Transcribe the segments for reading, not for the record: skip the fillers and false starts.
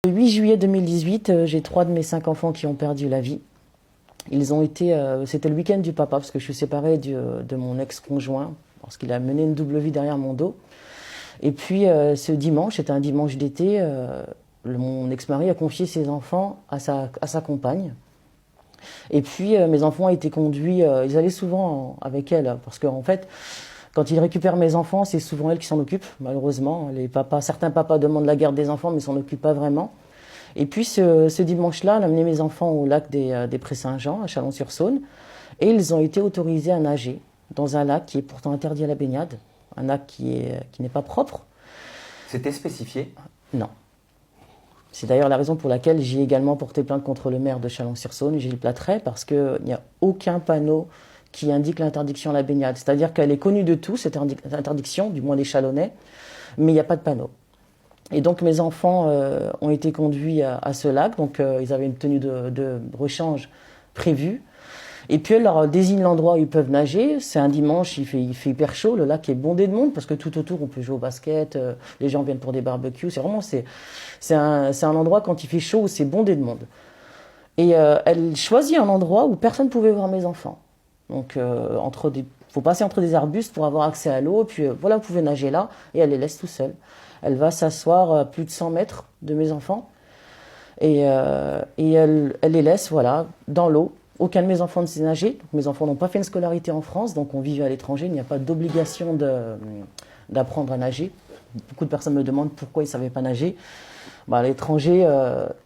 Le 8 juillet 2018, j'ai 3 de mes 5 enfants qui ont perdu la vie. Ils ont été, c'était le week-end du papa parce que je suis séparée de mon ex-conjoint parce qu'il a mené une double vie derrière mon dos. Et puis ce dimanche, c'était un dimanche d'été, mon ex-mari a confié ses enfants à sa compagne. Et puis mes enfants ont été conduits, ils allaient souvent avec elle parce qu'en fait, quand ils récupèrent mes enfants, c'est souvent elle qui s'en occupe, malheureusement. Certains papas demandent la garde des enfants, mais s'en occupent pas vraiment. Et puis ce dimanche-là, elle a amené mes enfants au lac des Prés-Saint-Jean, à Chalon-sur-Saône, et ils ont été autorisés à nager dans un lac qui est pourtant interdit à la baignade, un lac qui n'est pas propre. C'était spécifié? Non. C'est d'ailleurs la raison pour laquelle j'ai également porté plainte contre le maire de Chalon-sur-Saône, Gilles Platret, parce qu'il n'y a aucun panneau qui indique l'interdiction à la baignade. C'est-à-dire qu'elle est connue de tous, cette interdiction, du moins des Chalonnais, mais il n'y a pas de panneau. Et donc mes enfants ont été conduits à ce lac, donc ils avaient une tenue de rechange prévue. Et puis elle leur désigne l'endroit où ils peuvent nager. C'est un dimanche, il fait hyper chaud, le lac est bondé de monde parce que tout autour on peut jouer au basket, les gens viennent pour des barbecues. C'est un endroit quand il fait chaud où c'est bondé de monde. Et elle choisit un endroit où personne ne pouvait voir mes enfants. Donc faut passer entre des arbustes pour avoir accès à l'eau. Puis voilà, vous pouvez nager là et elle les laisse tout seuls. Elle va s'asseoir à plus de 100 mètres de mes enfants et elle les laisse voilà, dans l'eau. Aucun de mes enfants ne sait nager. Donc, mes enfants n'ont pas fait une scolarité en France, donc on vit à l'étranger. Il n'y a pas d'obligation d'apprendre à nager. Beaucoup de personnes me demandent pourquoi ils ne savaient pas nager. À l'étranger,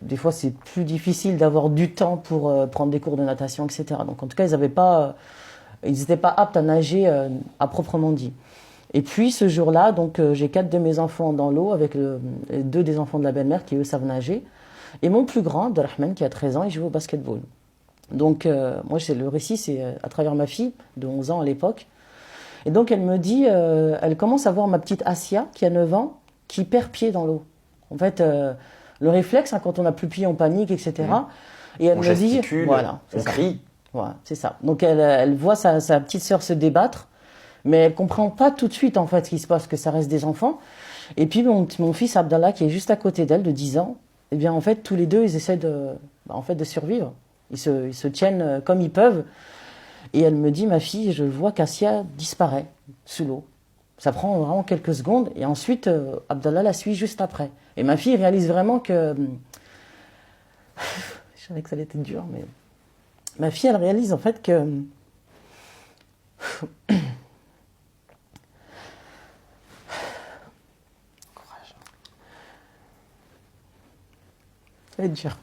des fois c'est plus difficile d'avoir du temps pour prendre des cours de natation, etc. Donc en tout cas, ils n'étaient pas aptes à nager à proprement dit. Et puis ce jour-là, donc j'ai 4 de mes enfants dans l'eau avec 2 des enfants de la belle-mère qui eux savent nager. Et mon plus grand, Abdelrahman, qui a 13 ans, il joue au basketball. Donc moi, le récit, c'est à travers ma fille, de 11 ans à l'époque. Et donc elle me dit, elle commence à voir ma petite Asia, qui a 9 ans, qui perd pied dans l'eau. En fait, le réflexe, quand on n'a plus pied, on panique, etc. Et elle me dit, voilà, on crie. Voilà, c'est ça. Donc elle voit sa petite sœur se débattre. Mais elle comprend pas tout de suite en fait ce qui se passe, que ça reste des enfants. Et puis mon fils Abdallah qui est juste à côté d'elle de 10 ans, eh bien en fait tous les deux ils essaient de survivre. Ils se tiennent comme ils peuvent. Et elle me dit, ma fille, je vois qu'Asia disparaît sous l'eau. Ça prend vraiment quelques secondes et ensuite Abdallah la suit juste après. Et ma fille réalise vraiment que je savais que ça allait être dur, mais ma fille elle réalise en fait que ça va être dur.